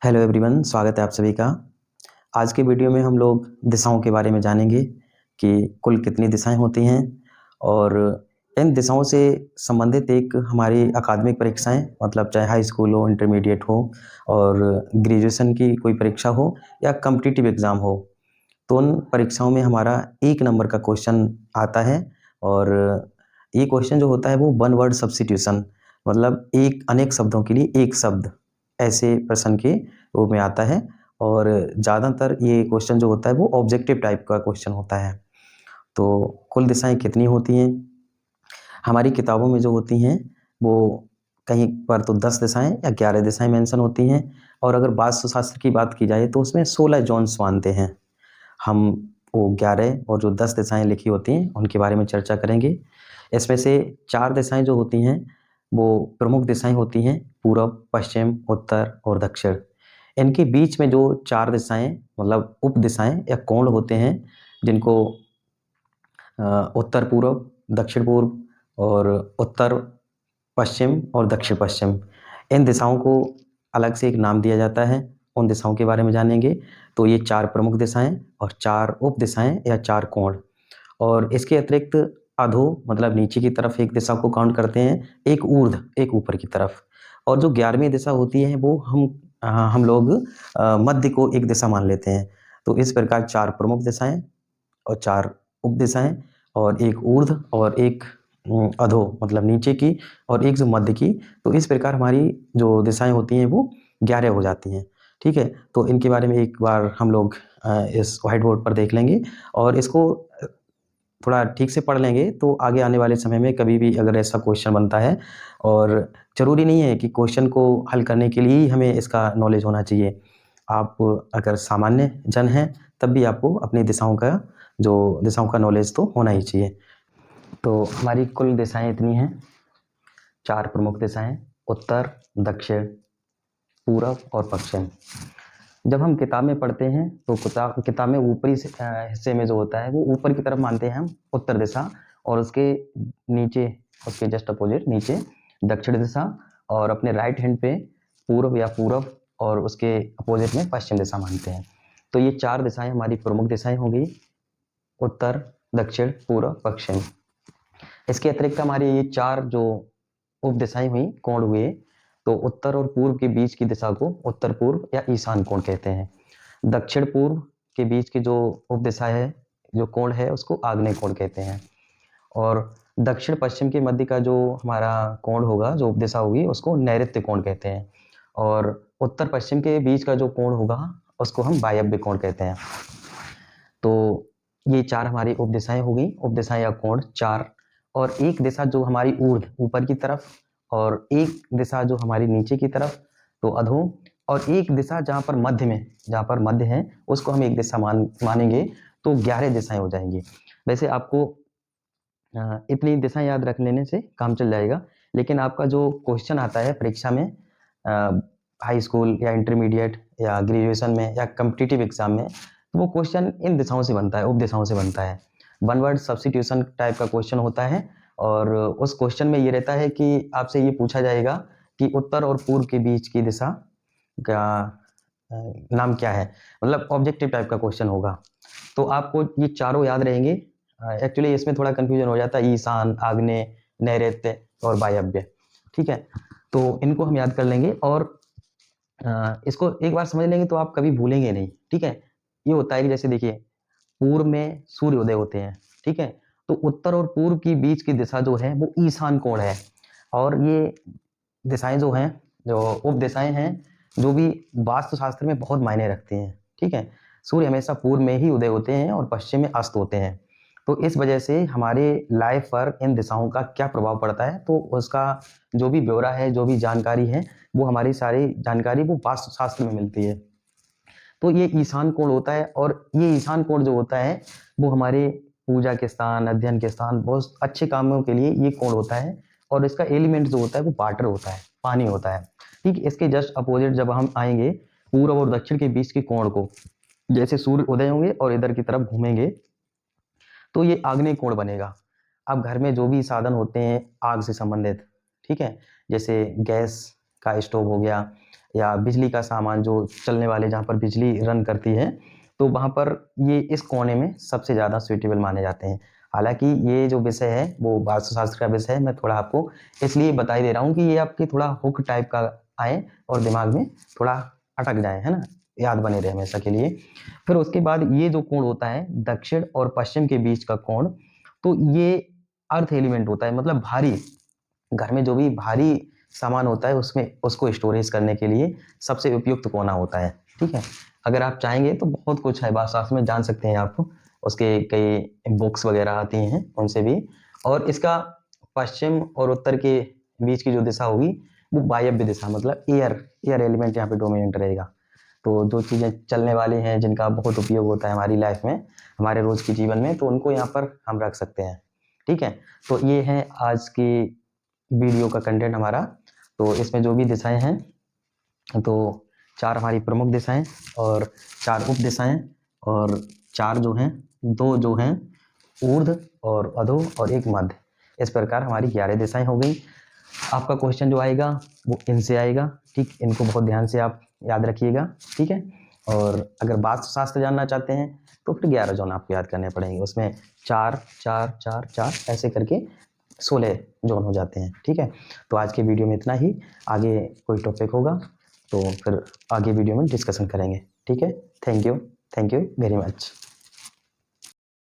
Hello everyone, स्वागत है आप सभी का। आज के वीडियो में हम लोग दिशाओं के बारे में जानेंगे कि कुल कितनी दिशाएं होती हैं और इन दिशाओं से संबंधित एक हमारी अकादमिक परीक्षाएं, मतलब चाहे हाई स्कूल हो, इंटरमीडिएट हो और ग्रेजुएशन की कोई परीक्षा हो या कॉम्पिटिटिव एग्ज़ाम हो, तो उन परीक्षाओं में हमारा 1 नंबर का क्वेश्चन आता है। और ये क्वेश्चन जो होता है वो वन वर्ड सब्स्टिट्यूशन, मतलब एक अनेक शब्दों के लिए एक शब्द, ऐसे प्रश्न के रूप में आता है। और ज़्यादातर ये क्वेश्चन जो होता है वो ऑब्जेक्टिव टाइप का क्वेश्चन होता है। तो कुल दिशाएं कितनी होती हैं? हमारी किताबों में जो होती हैं वो कहीं पर तो 10 दिशाएं या 11 दिशाएं मेंशन होती हैं, और अगर वास्तुशास्त्र की बात की जाए तो उसमें 16 जोन्स मानते हैं। हम वो 11 और जो 10 दिशाएं लिखी होती हैं उनके बारे में चर्चा करेंगे। इसमें से 4 दिशाएं जो होती हैं वो प्रमुख दिशाएं होती हैं: पूरब, पश्चिम, उत्तर और दक्षिण। इनके बीच में जो 4 दिशाएं, मतलब उप दिशाएं या कोण होते हैं, जिनको उत्तर पूर्व, दक्षिण पूर्व और उत्तर पश्चिम और दक्षिण पश्चिम, इन दिशाओं को अलग से एक नाम दिया जाता है। उन दिशाओं के बारे में जानेंगे। तो ये 4 प्रमुख दिशाएं और 4 उप दिशाएं या 4 कोण। और इसके अतिरिक्त अधो, मतलब नीचे की तरफ एक दिशा को काउंट करते हैं, एक ऊर्ध्व, एक ऊपर की तरफ। और जो 11वीं दिशा होती है वो हम लोग मध्य को एक दिशा मान लेते हैं। तो इस प्रकार 4 प्रमुख दिशाएं और 4 उप दिशाएं और एक ऊर्ध्व और एक अधो, मतलब नीचे की, और एक जो मध्य की। तो इस प्रकार हमारी जो दिशाएं होती हैं वो 11 हो जाती हैं। ठीक है, तो इनके बारे में एक बार हम लोग इस व्हाइट बोर्ड पर देख लेंगे और इसको थोड़ा ठीक से पढ़ लेंगे तो आगे आने वाले समय में कभी भी अगर ऐसा क्वेश्चन बनता है, और ज़रूरी नहीं है कि क्वेश्चन को हल करने के लिए ही हमें इसका नॉलेज होना चाहिए। आप अगर सामान्य जन हैं तब भी आपको अपनी दिशाओं का नॉलेज तो होना ही चाहिए। तो हमारी कुल दिशाएं इतनी हैं, 4 प्रमुख दिशाएं: उत्तर, दक्षिण, पूरब और पश्चिम। जब हम किताब में पढ़ते हैं तो किताब में ऊपरी हिस्से में जो होता है वो ऊपर की तरफ मानते हैं हम उत्तर दिशा, और उसके नीचे, उसके जस्ट अपोजिट नीचे दक्षिण दिशा, और अपने राइट हैंड पे पूर्व या पूरब, और उसके अपोजिट में पश्चिम दिशा मानते हैं। तो ये 4 दिशाएं हमारी प्रमुख दिशाएं होंगी: उत्तर, दक्षिण, पूर्व, पश्चिम। इसके अतिरिक्त हमारी ये 4 जो उप दिशाएं हुई, कोण हुए, तो उत्तर और पूर्व के बीच की दिशा को उत्तर पूर्व या ईशान कोण कहते हैं। दक्षिण पूर्व के बीच की जो उप दिशा है, जो कोण है, उसको आग्नेय कोण कहते हैं। और दक्षिण पश्चिम के मध्य का जो हमारा कोण होगा, जो उप दिशा होगी, उसको नैऋत्य कोण कहते हैं। और उत्तर पश्चिम के बीच का जो कोण होगा उसको हम वायव्य कोण कहते हैं। तो ये 4 हमारी उप दिशाएं होगी, उप दिशाएं या कोण 4। और एक दिशा जो हमारी ऊर्ध्व ऊपर की तरफ, और एक दिशा जो हमारी नीचे की तरफ, तो अधो, और एक दिशा जहाँ पर मध्य है, उसको हम एक दिशा मानेंगे, तो 11 दिशाएं हो जाएंगी। वैसे आपको इतनी दिशाएं याद रख लेने से काम चल जाएगा, लेकिन आपका जो क्वेश्चन आता है परीक्षा में, हाई स्कूल या इंटरमीडिएट या ग्रेजुएशन में या कॉम्पिटिटिव एग्जाम में, तो वो क्वेश्चन इन दिशाओं से बनता है, उप दिशाओं से बनता है। वन वर्ड सब्स्टिट्यूशन टाइप का क्वेश्चन होता है, और उस क्वेश्चन में ये रहता है कि आपसे ये पूछा जाएगा कि उत्तर और पूर्व के बीच की दिशा का नाम क्या है, मतलब ऑब्जेक्टिव टाइप का क्वेश्चन होगा। तो आपको ये चारों याद रहेंगे। एक्चुअली इसमें थोड़ा कंफ्यूजन हो जाता है: ईशान, आग्नेय, नैऋत्य और वायव्य। ठीक है, तो इनको हम याद कर लेंगे और इसको एक बार समझ लेंगे तो आप कभी भूलेंगे नहीं। ठीक है, ये होता है कि जैसे देखिए, पूर्व में सूर्योदय होते हैं। ठीक है, तो उत्तर और पूर्व की बीच की दिशा जो है वो ईशान कोण है। और ये दिशाएं जो हैं, जो उप दिशाएं हैं, जो भी वास्तुशास्त्र में बहुत मायने रखती हैं। ठीक है, सूर्य हमेशा पूर्व में ही उदय होते हैं और पश्चिम में अस्त होते हैं। तो इस वजह से हमारे लाइफ पर इन दिशाओं का क्या प्रभाव पड़ता है, तो उसका जो भी ब्यौरा है, जो भी जानकारी है, वो हमारी सारी जानकारी वो वास्तुशास्त्र में मिलती है। तो ये ईशान कोण होता है, और ये ईशान कोण जो होता है वो हमारे पूजा के स्थान, अध्ययन के स्थान, बहुत अच्छे कामों के लिए ये कोण होता है। और इसका एलिमेंट जो होता है वो वाटर होता है, पानी होता है। ठीक, इसके जस्ट अपोजिट जब हम आएंगे पूर्व और दक्षिण के बीच के कोण को, जैसे सूर्य उदय होंगे और इधर की तरफ घूमेंगे, तो ये आग्नेय कोण बनेगा। अब घर में जो भी साधन होते हैं आग से संबंधित, ठीक है, जैसे गैस का स्टोव हो गया, या बिजली का सामान जो चलने वाले जहाँ पर बिजली रन करती है, तो वहाँ पर ये इस कोने में सबसे ज़्यादा सुइटेबल माने जाते हैं। हालांकि ये जो विषय है वो वास्तुशास्त्र का विषय है, मैं थोड़ा आपको इसलिए बता ही दे रहा हूँ कि ये आपके थोड़ा हुक टाइप का आए और दिमाग में थोड़ा अटक जाए, है ना, याद बने रहे हमेशा के लिए। फिर उसके बाद ये जो कोण होता है दक्षिण और पश्चिम के बीच का कोण, तो ये अर्थ एलिमेंट होता है, मतलब भारी, घर में जो भी भारी सामान होता है उसमें उसको स्टोरेज करने के लिए सबसे उपयुक्त कोना होता है। ठीक है, अगर आप चाहेंगे तो बहुत कुछ है वास्तु में जान सकते हैं आप, उसके कई बुक्स वगैरह आती हैं उनसे भी। और इसका पश्चिम और उत्तर के बीच की जो दिशा होगी वो वायव्य दिशा, मतलब एयर एलिमेंट यहाँ पे डोमिनेंट रहेगा। तो जो चीज़ें चलने वाली हैं जिनका बहुत उपयोग होता है हमारी लाइफ में, हमारे रोज के जीवन में, तो उनको यहाँ पर हम रख सकते हैं। ठीक है, तो ये है आज की वीडियो का कंटेंट हमारा। तो इसमें जो भी दिशाएं हैं, तो 4 हमारी प्रमुख दिशाएं और 4 उप दिशाएं, और 4 जो हैं, 2 जो हैं ऊर्ध्व और अधो और 1 मध्य, इस प्रकार हमारी 11 दिशाएं हो गई। आपका क्वेश्चन जो आएगा वो इनसे आएगा। ठीक, इनको बहुत ध्यान से आप याद रखिएगा। ठीक है, और अगर वास्तुशास्त्र जानना चाहते हैं तो फिर 11 जोन आपको याद करने पड़ेंगे, उसमें 4 4 4 4 ऐसे करके 16 जोन हो जाते हैं। ठीक है, तो आज के वीडियो में इतना ही, आगे कोई टॉपिक होगा तो फिर आगे वीडियो में डिस्कशन करेंगे। ठीक है, थैंक यू वेरी मच।